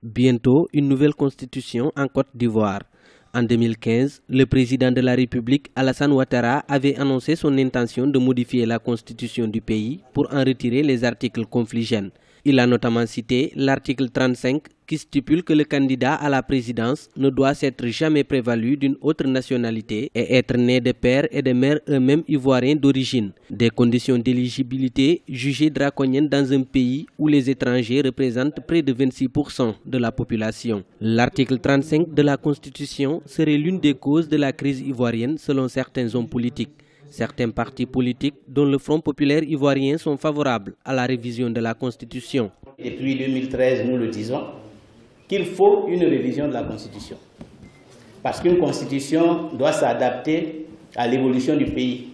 Bientôt, une nouvelle constitution en Côte d'Ivoire. En 2015, le président de la République, Alassane Ouattara, avait annoncé son intention de modifier la constitution du pays pour en retirer les articles confligènes. Il a notamment cité l'article 35 qui stipule que le candidat à la présidence ne doit s'être jamais prévalu d'une autre nationalité et être né de père et de mère eux-mêmes ivoiriens d'origine. Des conditions d'éligibilité jugées draconiennes dans un pays où les étrangers représentent près de 26% de la population. L'article 35 de la Constitution serait l'une des causes de la crise ivoirienne selon certains hommes politiques. Certains partis politiques, dont le Front populaire ivoirien, sont favorables à la révision de la Constitution. Depuis 2013, nous le disons, qu'il faut une révision de la Constitution. Parce qu'une Constitution doit s'adapter à l'évolution du pays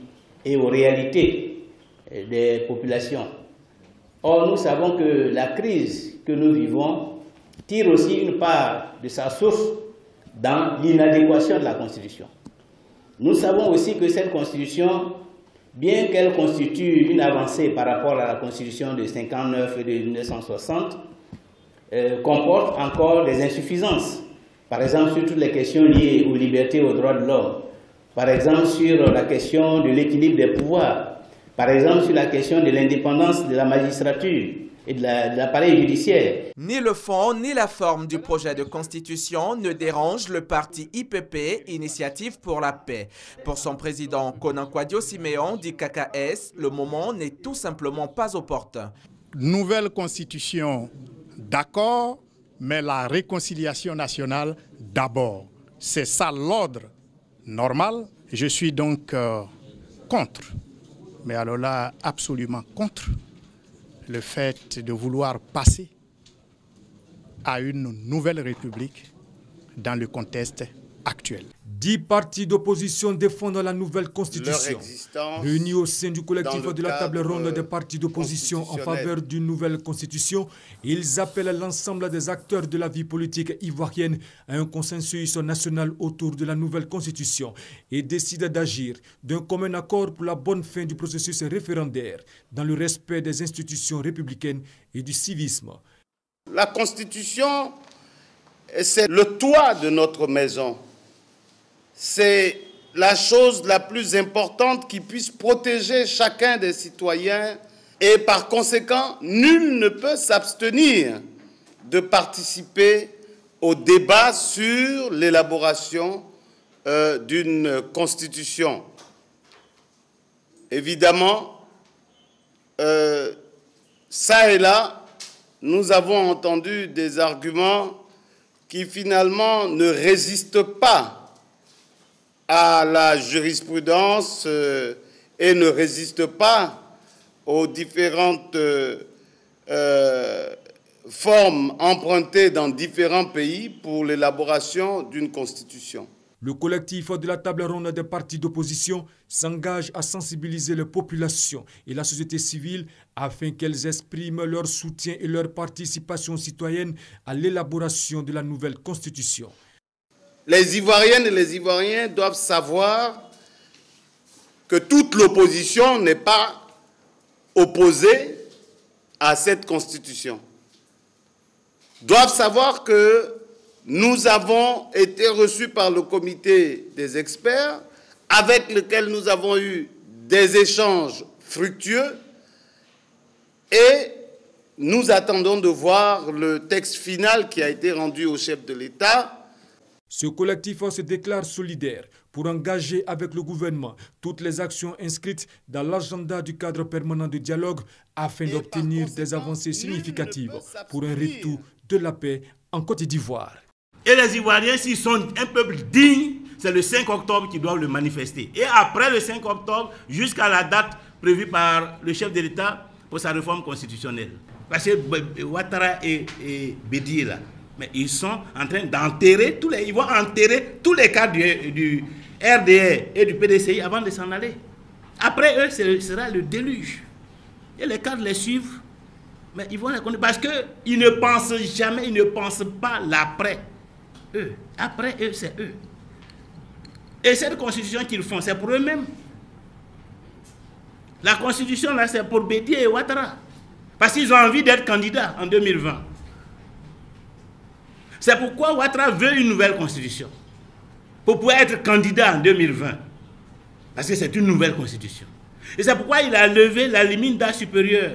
et aux réalités des populations. Or, nous savons que la crise que nous vivons tire aussi une part de sa source dans l'inadéquation de la Constitution. Nous savons aussi que cette Constitution, bien qu'elle constitue une avancée par rapport à la Constitution de 1959 et de 1960, comporte encore des insuffisances. Par exemple, sur toutes les questions liées aux libertés et aux droits de l'homme. Par exemple, sur la question de l'équilibre des pouvoirs. Par exemple, sur la question de l'indépendance de la magistrature et de l'appareil judiciaire. Ni le fond ni la forme du projet de constitution ne dérangent le parti IPP, Initiative pour la paix. Pour son président Konan Kwadwo-Siméon dit KKS, le moment n'est tout simplement pas opportun. Nouvelle constitution, d'accord, mais la réconciliation nationale d'abord. C'est ça l'ordre normal. Je suis donc contre, mais alors là, absolument contre le fait de vouloir passer à une nouvelle république dans le contexte actuel. 10 partis d'opposition défendent la nouvelle constitution. Réunis au sein du collectif de la table ronde des partis d'opposition en faveur d'une nouvelle constitution, ils appellent l'ensemble des acteurs de la vie politique ivoirienne à un consensus national autour de la nouvelle constitution et décident d'agir d'un commun accord pour la bonne fin du processus référendaire dans le respect des institutions républicaines et du civisme. La constitution, c'est le toit de notre maison. C'est la chose la plus importante qui puisse protéger chacun des citoyens et par conséquent, nul ne peut s'abstenir de participer au débat sur l'élaboration d'une constitution. Évidemment, ça et là, nous avons entendu des arguments qui finalement ne résistent pas à la jurisprudence et ne résiste pas aux différentes formes empruntées dans différents pays pour l'élaboration d'une constitution. Le collectif de la table ronde des partis d'opposition s'engage à sensibiliser les populations et la société civile afin qu'elles expriment leur soutien et leur participation citoyenne à l'élaboration de la nouvelle constitution. Les Ivoiriennes et les Ivoiriens doivent savoir que toute l'opposition n'est pas opposée à cette constitution. Doivent savoir que nous avons été reçus par le comité des experts avec lequel nous avons eu des échanges fructueux et nous attendons de voir le texte final qui a été rendu au chef de l'État. Ce collectif se déclare solidaire pour engager avec le gouvernement toutes les actions inscrites dans l'agenda du cadre permanent de dialogue afin d'obtenir des avancées significatives pour un retour de la paix en Côte d'Ivoire. Et les Ivoiriens, s'ils sont un peuple digne, c'est le 5 octobre qu'ils doivent le manifester. Et après le 5 octobre, jusqu'à la date prévue par le chef de l'État pour sa réforme constitutionnelle. Parce que Ouattara et Bédié, là, mais ils sont en train d'enterrer ils vont enterrer tous les cadres du RDR et du PDCI avant de s'en aller. Après eux, ce sera le déluge. Et les cadres les suivent, mais ils vont les connaître parce qu'ils ne pensent jamais, ils ne pensent pas l'après. Eux. Après eux, c'est eux. Et cette constitution qu'ils font, c'est pour eux-mêmes. La constitution, là, c'est pour Bédié et Ouattara. Parce qu'ils ont envie d'être candidats en 2020. C'est pourquoi Ouattara veut une nouvelle constitution, pour pouvoir être candidat en 2020. Parce que c'est une nouvelle constitution. Et c'est pourquoi il a levé la limite d'âge supérieur.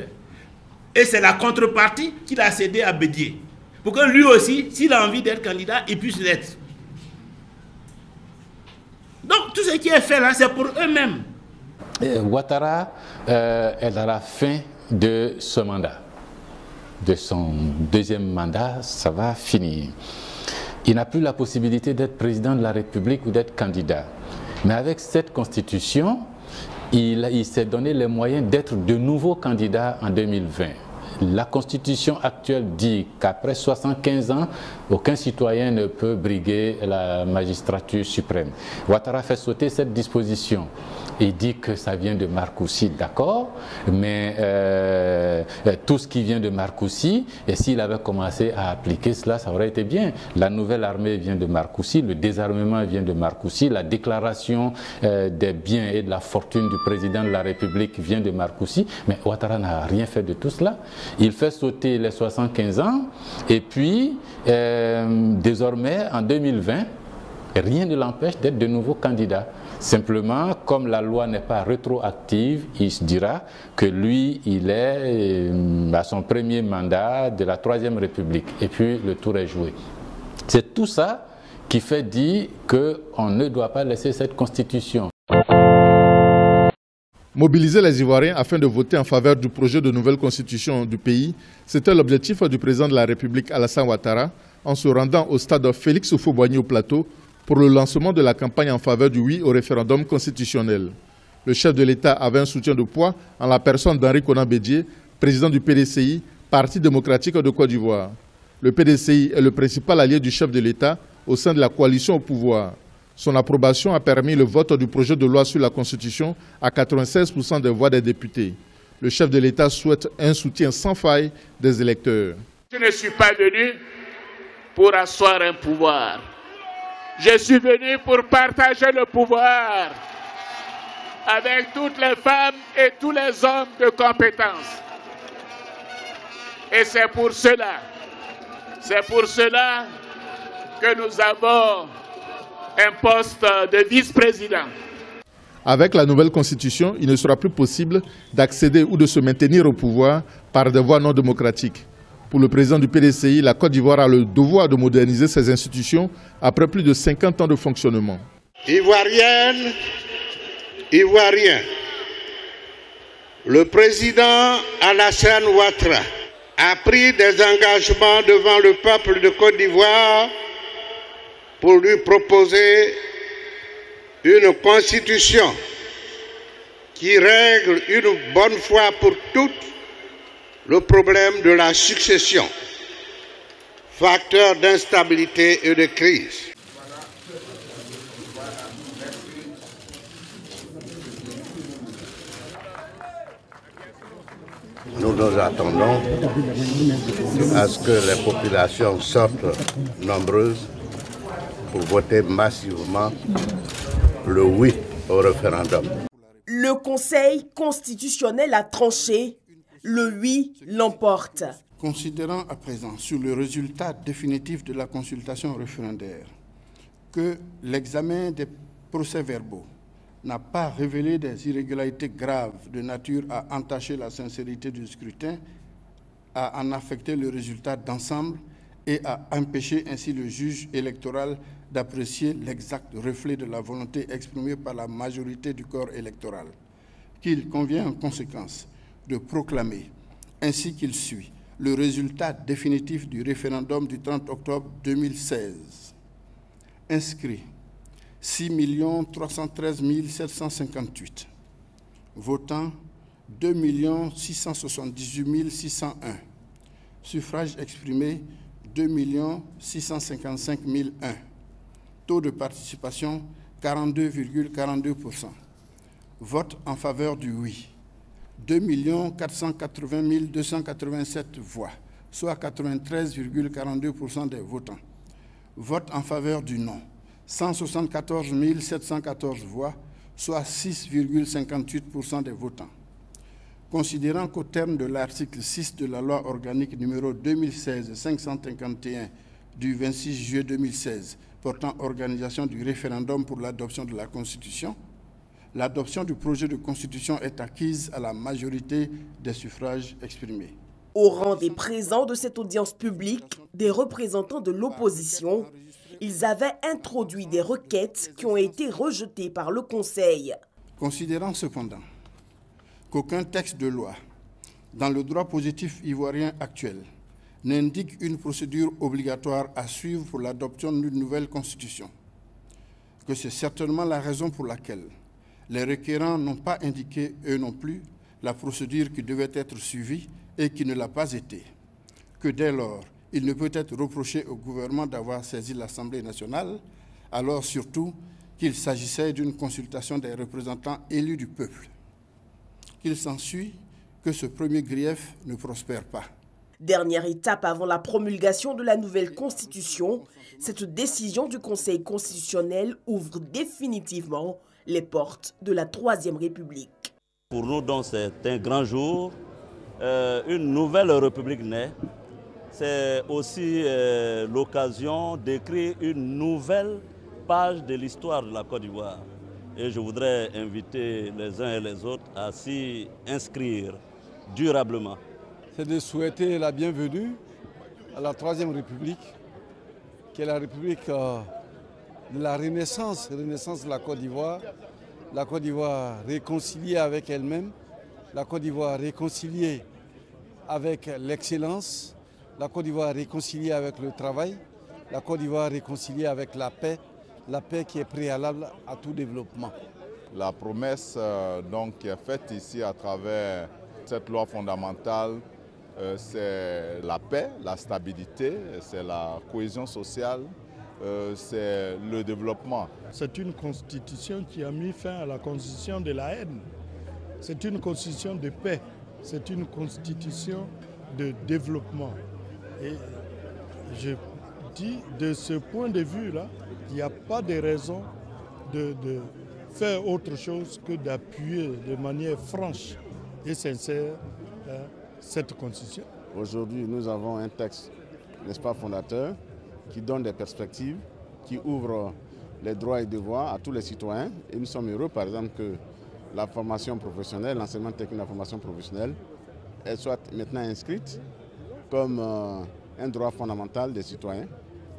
Et c'est la contrepartie qu'il a cédé à Bédié. Pour que lui aussi, s'il a envie d'être candidat, il puisse l'être. Donc tout ce qui est fait là, c'est pour eux-mêmes. Ouattara est à la fin de ce mandat. De son deuxième mandat, ça va finir. Il n'a plus la possibilité d'être président de la République ou d'être candidat. Mais avec cette constitution, il s'est donné les moyens d'être de nouveau candidat en 2020. La constitution actuelle dit qu'après 75 ans, aucun citoyen ne peut briguer la magistrature suprême. Ouattara fait sauter cette disposition. Il dit que ça vient de Marcoussi, d'accord, mais tout ce qui vient de Marcoussi, et s'il avait commencé à appliquer cela, ça aurait été bien. La nouvelle armée vient de Marcoussi, le désarmement vient de Marcoussi, la déclaration des biens et de la fortune du président de la République vient de Marcoussi, mais Ouattara n'a rien fait de tout cela. Il fait sauter les 75 ans, et puis désormais, en 2020, rien ne l'empêche d'être de nouveau candidat. Simplement, comme la loi n'est pas rétroactive, il se dira que lui, il est à son premier mandat de la Troisième République. Et puis, le tour est joué. C'est tout ça qui fait dire qu'on ne doit pas laisser cette constitution. Mobiliser les Ivoiriens afin de voter en faveur du projet de nouvelle constitution du pays, c'était l'objectif du président de la République Alassane Ouattara en se rendant au stade Félix Houphouët-Boigny au Plateau pour le lancement de la campagne en faveur du oui au référendum constitutionnel. Le chef de l'État avait un soutien de poids en la personne d'Henri Konan Bédié, président du PDCI, Parti démocratique de Côte d'Ivoire. Le PDCI est le principal allié du chef de l'État au sein de la coalition au pouvoir. Son approbation a permis le vote du projet de loi sur la Constitution à 96% des voix des députés. Le chef de l'État souhaite un soutien sans faille des électeurs. Je ne suis pas venu pour asseoir un pouvoir. Je suis venu pour partager le pouvoir avec toutes les femmes et tous les hommes de compétence. Et c'est pour cela que nous avons un poste de vice-président. Avec la nouvelle constitution, il ne sera plus possible d'accéder ou de se maintenir au pouvoir par des voies non démocratiques. Pour le président du PDCI, la Côte d'Ivoire a le devoir de moderniser ses institutions après plus de 50 ans de fonctionnement. Ivoirienne, Ivoirien, le président Alassane Ouattara a pris des engagements devant le peuple de Côte d'Ivoire pour lui proposer une constitution qui règle une bonne fois pour toutes le problème de la succession, facteur d'instabilité et de crise. Nous attendons à ce que les populations sortent nombreuses pour voter massivement le oui au référendum. Le Conseil constitutionnel a tranché. Le oui l'emporte. Considérant à présent sur le résultat définitif de la consultation référendaire que l'examen des procès-verbaux n'a pas révélé des irrégularités graves de nature à entacher la sincérité du scrutin, à en affecter le résultat d'ensemble et à empêcher ainsi le juge électoral d'apprécier l'exact reflet de la volonté exprimée par la majorité du corps électoral, qu'il convient en conséquence de proclamer, ainsi qu'il suit, le résultat définitif du référendum du 30 octobre 2016. Inscrit 6 313 758. Votant 2 678 601. Suffrage exprimé 2 655 001. Taux de participation 42,42%. Vote en faveur du oui 2 480 287 voix, soit 93,42% des votants. Vote en faveur du non 174 714 voix, soit 6,58% des votants. Considérant qu'au terme de l'article 6 de la loi organique numéro 2016-551 du 26 juillet 2016 portant organisation du référendum pour l'adoption de la Constitution, l'adoption du projet de Constitution est acquise à la majorité des suffrages exprimés. Au rang des présents de cette audience publique, des représentants de l'opposition, ils avaient introduit des requêtes qui ont été rejetées par le Conseil. Considérant cependant qu'aucun texte de loi dans le droit positif ivoirien actuel n'indique une procédure obligatoire à suivre pour l'adoption d'une nouvelle constitution, que c'est certainement la raison pour laquelle les requérants n'ont pas indiqué, eux non plus, la procédure qui devait être suivie et qui ne l'a pas été, que dès lors, il ne peut être reproché au gouvernement d'avoir saisi l'Assemblée nationale, alors surtout qu'il s'agissait d'une consultation des représentants élus du peuple. Qu'il s'ensuit que ce premier grief ne prospère pas. Dernière étape avant la promulgation de la nouvelle Constitution, cette décision du Conseil constitutionnel ouvre définitivement les portes de la Troisième République. Pour nous, donc, c'est un grand jour. Une nouvelle République naît. C'est aussi l'occasion d'écrire une nouvelle page de l'histoire de la Côte d'Ivoire. Et je voudrais inviter les uns et les autres à s'y inscrire durablement. C'est de souhaiter la bienvenue à la Troisième République, qui est la République de la Renaissance de la Côte d'Ivoire. La Côte d'Ivoire réconciliée avec elle-même, la Côte d'Ivoire réconciliée avec l'excellence, la Côte d'Ivoire réconciliée avec le travail, la Côte d'Ivoire réconciliée avec la paix qui est préalable à tout développement. La promesse donc, qui est faite ici à travers cette loi fondamentale, c'est la paix, la stabilité, c'est la cohésion sociale, c'est le développement. C'est une constitution qui a mis fin à la constitution de la haine. C'est une constitution de paix, c'est une constitution de développement. Et je dis, de ce point de vue-là, il n'y a pas de raison de faire autre chose que d'appuyer de manière franche et sincère cette constitution. Aujourd'hui, nous avons un texte, n'est-ce pas, fondateur, qui donne des perspectives, qui ouvre les droits et devoirs à tous les citoyens. Et nous sommes heureux, par exemple, que la formation professionnelle, l'enseignement technique de la formation professionnelle, elle soit maintenant inscrite comme un droit fondamental des citoyens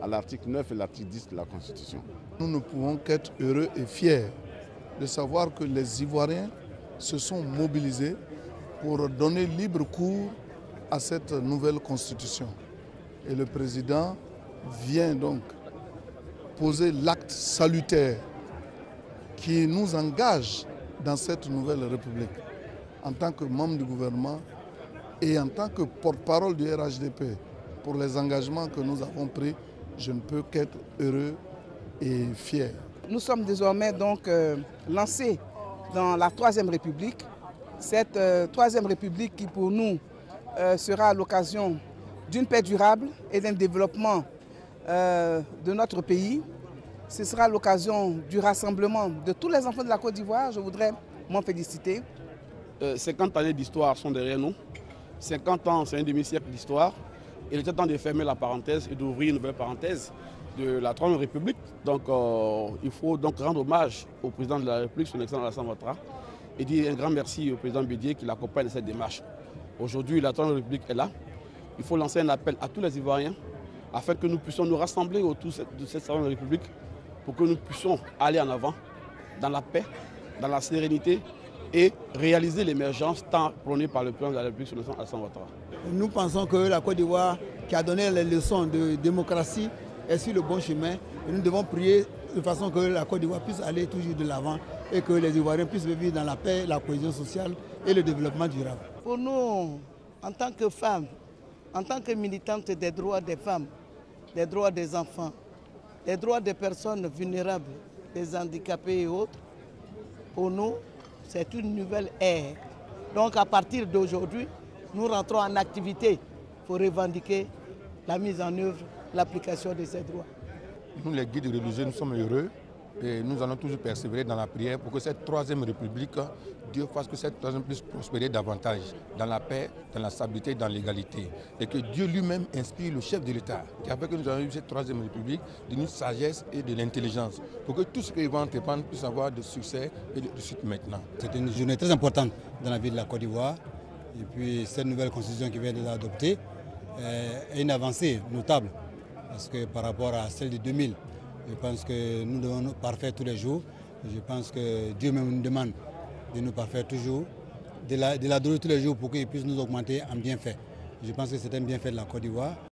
à l'article 9 et l'article 10 de la Constitution. Nous ne pouvons qu'être heureux et fiers de savoir que les Ivoiriens se sont mobilisés pour donner libre cours à cette nouvelle Constitution. Et le président vient donc poser l'acte salutaire qui nous engage dans cette nouvelle République. En tant que membre du gouvernement et en tant que porte-parole du RHDP, pour les engagements que nous avons pris, je ne peux qu'être heureux et fier. Nous sommes désormais donc lancés dans la Troisième République. Cette Troisième République qui pour nous sera l'occasion d'une paix durable et d'un développement de notre pays. Ce sera l'occasion du rassemblement de tous les enfants de la Côte d'Ivoire. Je voudrais m'en féliciter. 50 années d'histoire sont derrière nous. 50 ans, c'est un demi-siècle d'histoire. Il était temps de fermer la parenthèse et d'ouvrir une nouvelle parenthèse de la Troisième République. Donc il faut donc rendre hommage au président de la République, son excellence Alassane Ouattara, et dire un grand merci au président Bédié qui l'accompagne dans cette démarche. Aujourd'hui, la Troisième République est là. Il faut lancer un appel à tous les Ivoiriens afin que nous puissions nous rassembler autour de cette Troisième République pour que nous puissions aller en avant dans la paix, dans la sérénité et réaliser l'émergence tant prônée par le président de la République, son excellence Alassane Ouattara. Nous pensons que la Côte d'Ivoire, qui a donné les leçons de démocratie, est sur le bon chemin. Et nous devons prier de façon que la Côte d'Ivoire puisse aller toujours de l'avant et que les Ivoiriens puissent vivre dans la paix, la cohésion sociale et le développement durable. Pour nous, en tant que femmes, en tant que militantes des droits des femmes, des droits des enfants, des droits des personnes vulnérables, des handicapés et autres, pour nous, c'est une nouvelle ère. Donc à partir d'aujourd'hui, nous rentrons en activité pour revendiquer la mise en œuvre, l'application de ces droits. Nous, les guides religieux, nous sommes heureux Et nous allons toujours persévérer dans la prière pour que cette troisième république, Dieu fasse que cette troisième puisse prospérer davantage dans la paix, dans la stabilité, dans l'égalité. Et que Dieu lui-même inspire le chef de l'État, qui a fait que nous avons eu cette troisième république, d'une sagesse et de l'intelligence, pour que tout ce qui va entreprendre puisse avoir de succès et de suite maintenant. C'est une journée très importante dans la vie de la Côte d'Ivoire. Et puis cette nouvelle constitution qui vient d'être adoptée est une avancée notable. Parce que par rapport à celle de 2000, je pense que nous devons nous parfaire tous les jours. Je pense que Dieu même nous demande de nous parfaire toujours, de l'adorer tous les jours pour qu'il puisse nous augmenter en bienfait. Je pense que c'est un bienfait de la Côte d'Ivoire.